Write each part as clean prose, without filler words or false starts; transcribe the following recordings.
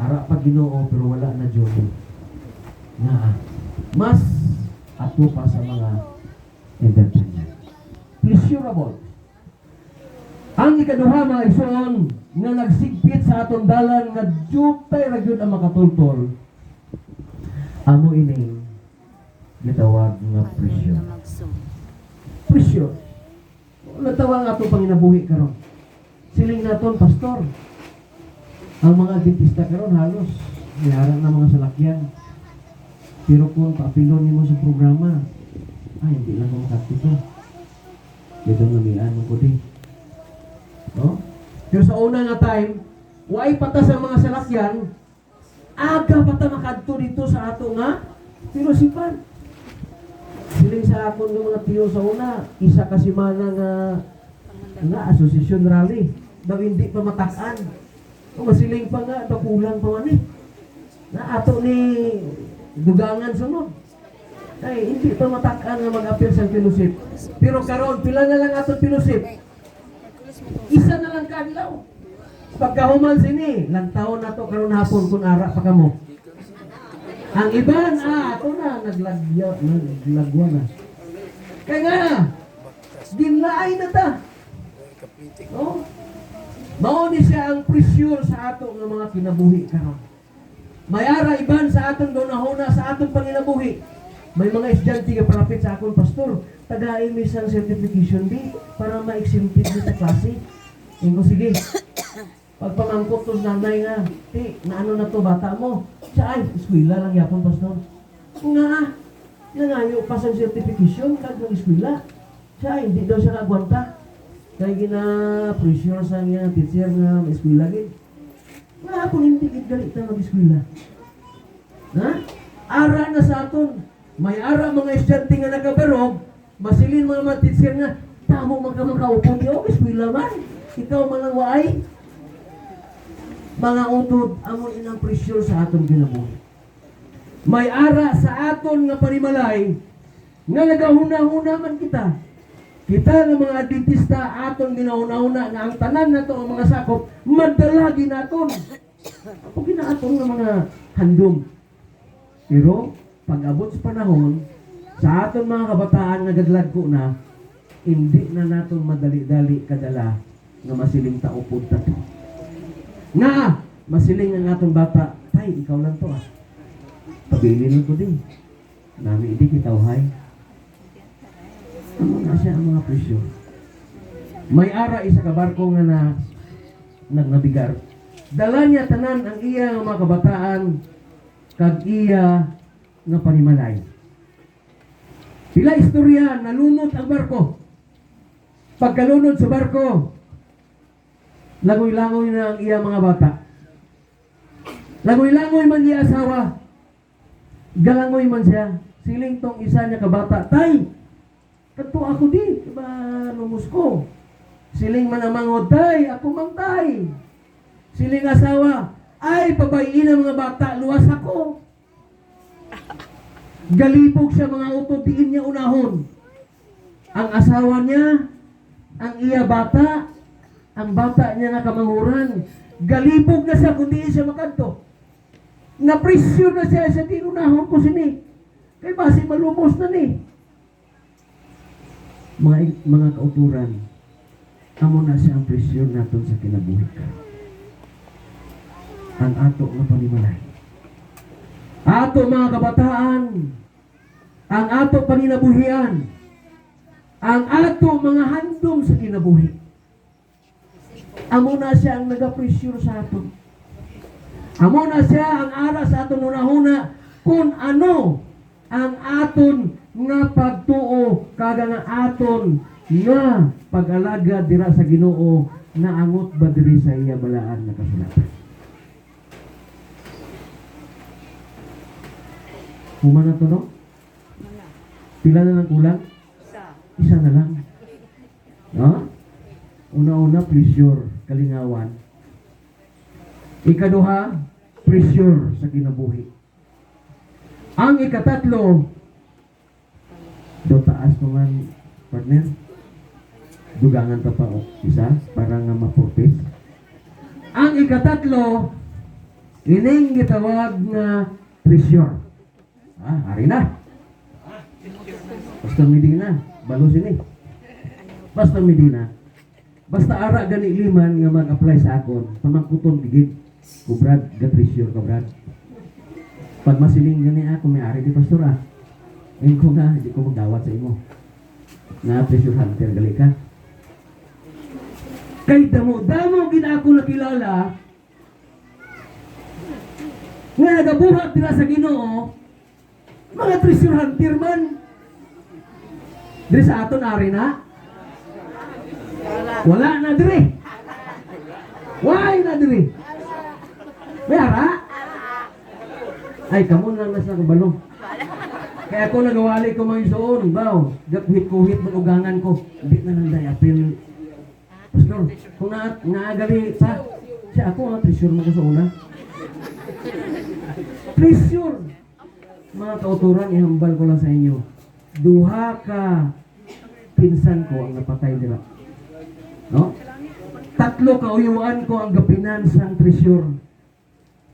Ara pa Ginoo pero wala na Diyos. Nga, mas ato pa sa mga entertainment. Pleasurable. Ang ikaduha mga igsoon nga nagsigpit sa atong dalan nga dupay ra gyud ang makatultol. Amo ini gitawag nga pressure. Pressure. Natawa nga ato panginabuhi karon. Siling naton pastor. Ang mga dentista karon halos nihara na mga salakyan. Pero kung papilon nimo sa programa, ay hindi lang mo makatito. Dito namian ko din. No? Pero sa una nga time, why pata sa mga salakyan, aga pata makadto dito sa ato nga pinusipan. Siling sa akon ng mga tiyo sa una, isa kasi mana nga asosasyon rally, daw hindi pa matakan. O masiling pa nga, daw kulang pa man na ato ni dugangan sunod. Ay, hindi pa matakan nga mag-appeal sa pinusip. Pero karon pila na lang ato pinusip. Isa na lang kadlaw. Pagkahuman sini, lang taon na to karon hapon kung ara pa kamo. Ang iban, ato na, naglagwa na. Kaya nga, ginlaay na ta. No? Mao ni siya ang pressure sa ato ng mga kinabuhi karon. Mayara iban sa atong gunahuna sa atong panginabuhi. May mga estudyante nga palapit sa akong pastor, tagain mi sang certification di para ma-exempted ni sa klase. Ingo sige. Pagpamangkot to nanay nga, ti, naano na to bata mo? Siya ay, eskwela lang yapon pastor. Nga, nangayo pa sa certification kag ng eskwela. Siya ay, hindi daw siya nagwanta. Kaya gina-pressure sa niya, teacher nga, may eskwela gid. Nga kung hindi gid galit na mag-eskwela. Ha? Ara na sa aton. May ara mga estudyante nga nagabarog, masilin mga teacher nga, tamo magkamangkaupo niyo, eskwela man. Ikaw man ang waay. Mga utod, amon inang pressure sa aton ginabuhi. May ara sa aton nga panimalay, nga nagahuna-huna man kita. Kita ng mga dentista aton ginahuna-huna nga ang tanan nato ang mga sakop, madalagi naton. Ako ginaaton nga mga handom. Pero, pag-abot sa panahon, sa aton mga kabataan nga gaglag ko na, hindi na naton madali-dali kadala nga masiling taupod tato. Nga, masiling ang atong bata, tay, ikaw lang to ah. Pabilin ko din. Nami, hindi kita uhay. Ano na siya ang mga presyo? May ara isa ka barko nga na nagnabigar. Dala niya tanan ang iya nga mga kabataan kag iya nga panimalay. Pila istorya, nalunod ang barko. Pagkalunod sa barko, langoy-langoy na ang iya mga bata. Langoy-langoy man iya asawa. Galangoy man siya. Siling tong isa niya kabata, tay, kato ako di, diba lumus ko. Siling manamangod, tay, ako mang tay. Siling asawa, ay, pabayin ang mga bata, luwas ako. Galipog siya mga utod, diin niya unahon. Ang asawa niya, ang iya bata, ang bata niya nga kamanguran, galipog na siya kundi siya makanto. Na-pressure na siya sa tinunahon ko sini. Kaya basi malumos na ni. Mga kauturan, amo na siya ang pressure natin sa kinabuhi ka. Ang ato na panimalay. Ato mga kabataan, ang ato paninabuhian, ang ato mga handom sa kinabuhi. Amo na siya ang nag-pressure sa ato. Amo na siya ang ara sa aton hunahuna kung ano ang aton nga pagtuo kaga nga aton nga pag-alaga dira sa Ginoo na angot ba diri sa iya balaan na kasulatan. Huma na to, no? Pila na lang kulang? Isa na lang. No? Una-una, pleasure, kalingawan. Ikaduha, pressure sa kinabuhi. Ang ikatatlo, do taas naman, partner, dugangan pa isa, para nga mapurpis. Ang ikatatlo, Ining gitawag nga treasure. Hari na. Pastor Medina, balos ini. Pastor Medina, basta ara gani liman nga mag-apply sa akon, pamangkuton gigid. Kubrad, ga treasure ka, Brad. Pag masiling gani ako, may ari di pastor Ngayon ko nga, hindi ko magdawat sa imo. Na treasure hunter, gali ka. Kay damo gina ako nakilala, nga nagabuhat nila sa Ginoo, mga treasure hunter man. Diri sa aton ari na? Wala na diri. Why na diri? May ara? Ay, kamo lang nasa kabalo. Kaya ako nagawali ko mga isuon, baw. Kuhit mag-ugangan ko. Hindi na lang dayapin. Pastor, kung naagali sa, siya ako nga treasure mo ko sa una. Treasure. Mga kauturan, ihambal ko lang sa inyo. Duha ka pinsan ko ang napatay nila. No? 3 kauyuan ko ang gapinan sang treasure.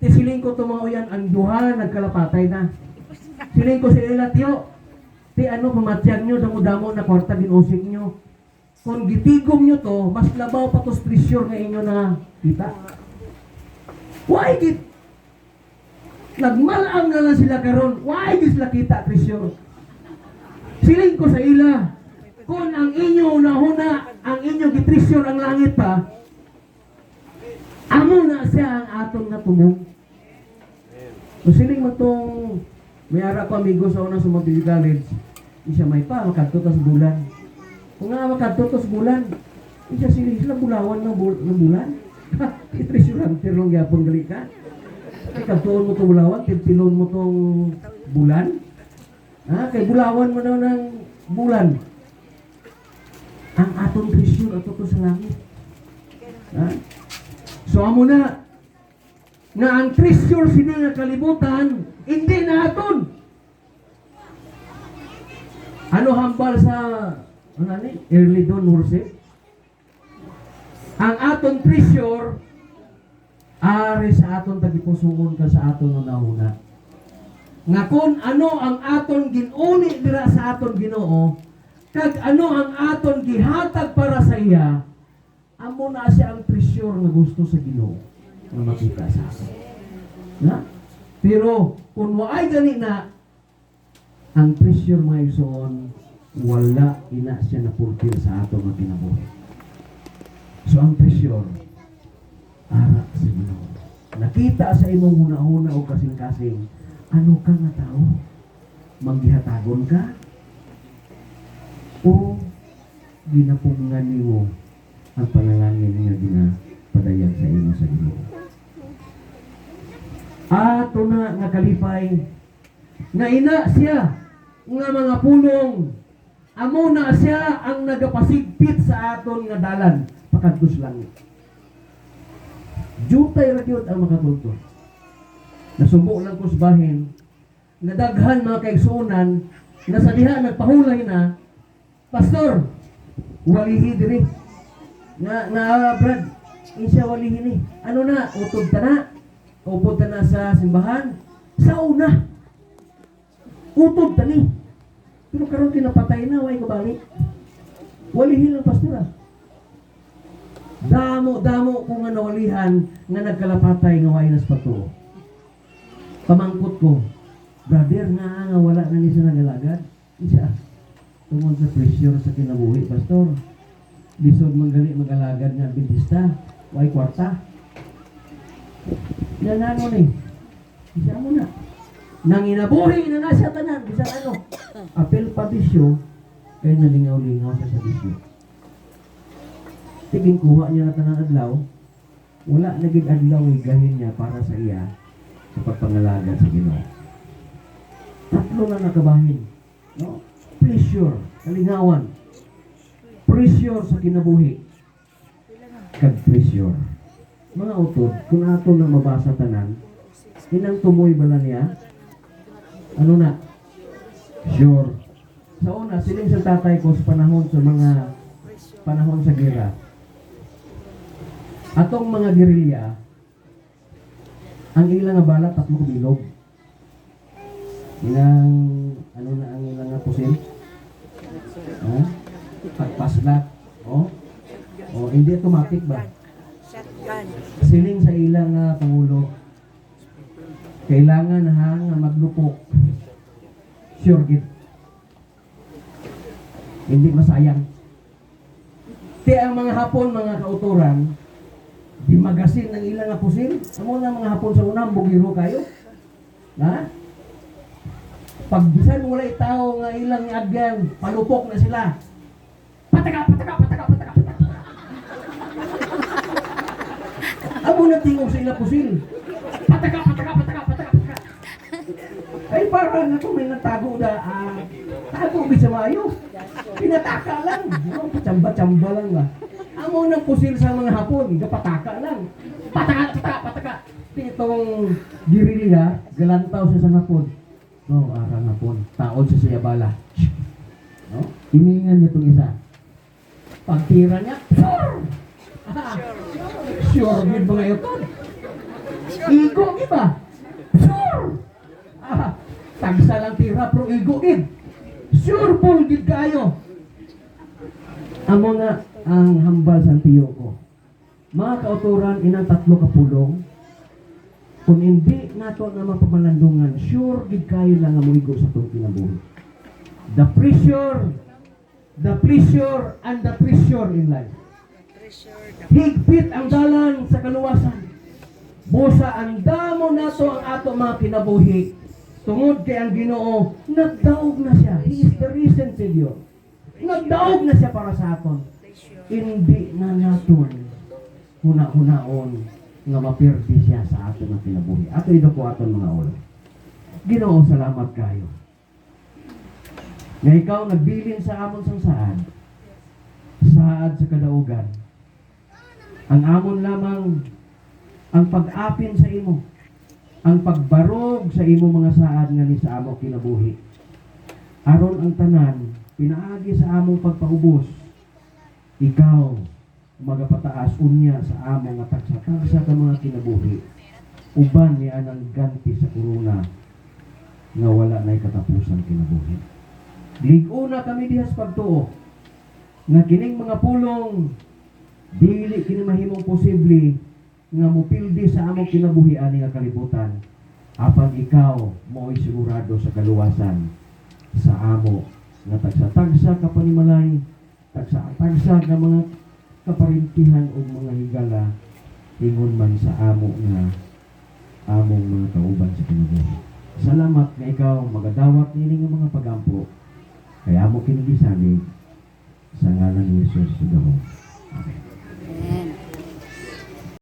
Siling ko tumaoyan ang duha nagkalapatay na. Siling ko sila tiyo. Ti ano pamatyag nyo, damo-damo na kwarta ginusik nyo. Kung gitigom nyo to, mas labaw pa to treasure nga inyo na kita. Why git? Nagmalang na lang sila karon. Why git sila kita treasure? Siling ko sa ila, kung ang inyo nahuna, ang inyo gitreasure ang langit pa, amo na siya ang aton nga tumong. O siling mo itong may ara ko amigo sa unang sumabili college, siya may pa, makadto sa bulan. Kung nga makadto sa bulan, siya sila bulawan ng bulan. Itreasure hunter lang yapon gali ka. Kadtoon mo itong bulawan, tilon mo itong bulan. Kay bulawan mo daw ng bulan. Ang atong treasure ato to sa langit. So amo na nga ang treasure sila nga kalibutan, hindi na aton. Ano hambal sa early dawn worship? Ang aton treasure ari sa aton tagipusoon ka sa aton una-una. Nga kung ano ang aton ginuni dira sa aton Ginoo, kag ano ang aton gihatag para sa iya, amo na siya ang treasure nga gusto sa Ginoo nga makita sa aton. Na? Pero kung waay gani na ang treasure mga igsoon, wala ina siya na fulfill sa aton nga kinabuhi. So ang treasure ara sa Ginoo. Nakita sa imong huna-huna o kasing-kasing, ano ka nga tao? Manggihatagon ka? O ginapungan niyo ang panalangin nga ginapadayag sa imo sa Ginoo? Ato na nga kalipay nga ina siya nga mga pulong, amo na siya ang nagapasigpit sa aton nga dalan pakadtos langit. Jutay ra gyud ang makatulto. Nasubo lang ko sa bahin, nadaghan mga kaigsuunan, nasa diha nagpahulay na, Pastor, walihi diri. Brad, insya walihi ni. Ano na, utod ta na? Upod ta na sa simbahan? Sa una. Utod ta ni. Pero karon kinapatay na, way kabalik. Walihi lang, Pastor Damo kung nga nawalihan nga nagkalapatay nga way nas patuo. Pamangkot ko, brother nga wala na ni sa nagalagad. Isa, tungkol sa pressure sa kinabuhi, Pastor. Lisod manggali magalagad nga Adventista, way kwarta. Yan ano ni, isa mo na. Nang inabuhi na siya tanan, bisa ano. Apel pa bisyo, kaya nalingaw-lingaw sa bisyo. Tiging kuha niya na tanan adlaw, wala naging adlaw gahin niya para sa iya sa pagpangalaga sa Ginoo. 3 na nakabahin. No? Pleasure, kalingawan. Pressure sa kinabuhi. Kag pressure. Mga utod, kung ato na mabasa tanan, inang tumoy bala niya? Ano na? Sure. Sa una, siling sa tatay ko sa panahon sa gera. Atong mga gerilya, Ang ilang nga bala, tatlo ka bilog. Ilang, ano na ang ilang nga pusil? Ha? Pagpaslat. O? O, hindi automatic ba? Shotgun. Siling sa ilang nga Pangulo, kailangan nga maglupok. Sure gid. Hindi masayang. Kaya ang mga Hapon, mga kauturan, di magasin ng ilang nga pusil. Amo na mga Hapon sa unang bugiro kayo. Ha? Pag bisan wala tao nga ilang agyan, palupok na sila. Pataka, pataka, pataka, pataka, pataka. Amo na tingog sa ilang pusil. Pataka, pataka, pataka, pataka, pataka. Ay parang ako may natago na, tago bisa mayo. Pinataka lang. Chamba-chamba lang ba. Amo ng pusil sa mga Hapon, kapataka lang. Pataka, pataka, pataka. Itong girilya, galantaw siya sa Hapon. No, arang Hapon. Taon siya sa Yabala. No? Hiningan niya itong isa. Pagtira niya, sure! Sure, gid mga yun. Igo, iba? Sure! Tagsa lang tira, pero igo, gid. Sure, Paul, gid kayo. Amo nga ang hambal sa tiyo ko. Mga kauturan, inang 3 kapulong. Kung hindi nato na mapamalandungan, sure gid kayo lang ang muigo sa itong kinabuhi. The pleasure, and the treasure in life. Pressure. Higpit ang dalan sa kaluwasan. Busa ang damo nato ang ato mga kinabuhi. Tungod kay ang Ginoo, nagdaog na siya. He is the risen Savior. Nagdaog na siya para sa aton. Hindi na naton huna-hunaon nga mapirdi siya sa aton na kinabuhi. Ato ito po aton mga ulo. Ginoo, salamat kayo. Nga ikaw nagbilin sa amon sang saad sa kadaugan. Ang amon lamang ang pag-apin sa imo, ang pagbarog sa imo mga saad nga ni sa amo kinabuhi. Aron ang tanan pinaagi sa among pagpaubos. Ikaw magapataas unya sa among nga tagsa-tagsa ka mga kinabuhi. Uban ni anang ganti sa korona nga wala na'y katapusan kinabuhi. Liguna kami dihas pagtuo nga kining mga pulong dili kini mahimong posible nga mupildi sa among kinabuhi ani nga kalibutan apan ikaw mo'y sigurado sa kaluwasan sa amo nga tagsa-tagsa ka panimalay, tagsa-tagsa ka mga kaparintihan o mga higala ingon man sa amo nga among mga kauban sa kinabuhi. Salamat nga ikaw magadawat nini nga mga pagampo kaya mo kinigisalig sa ngalan ni Jesus sa dahong. Amen.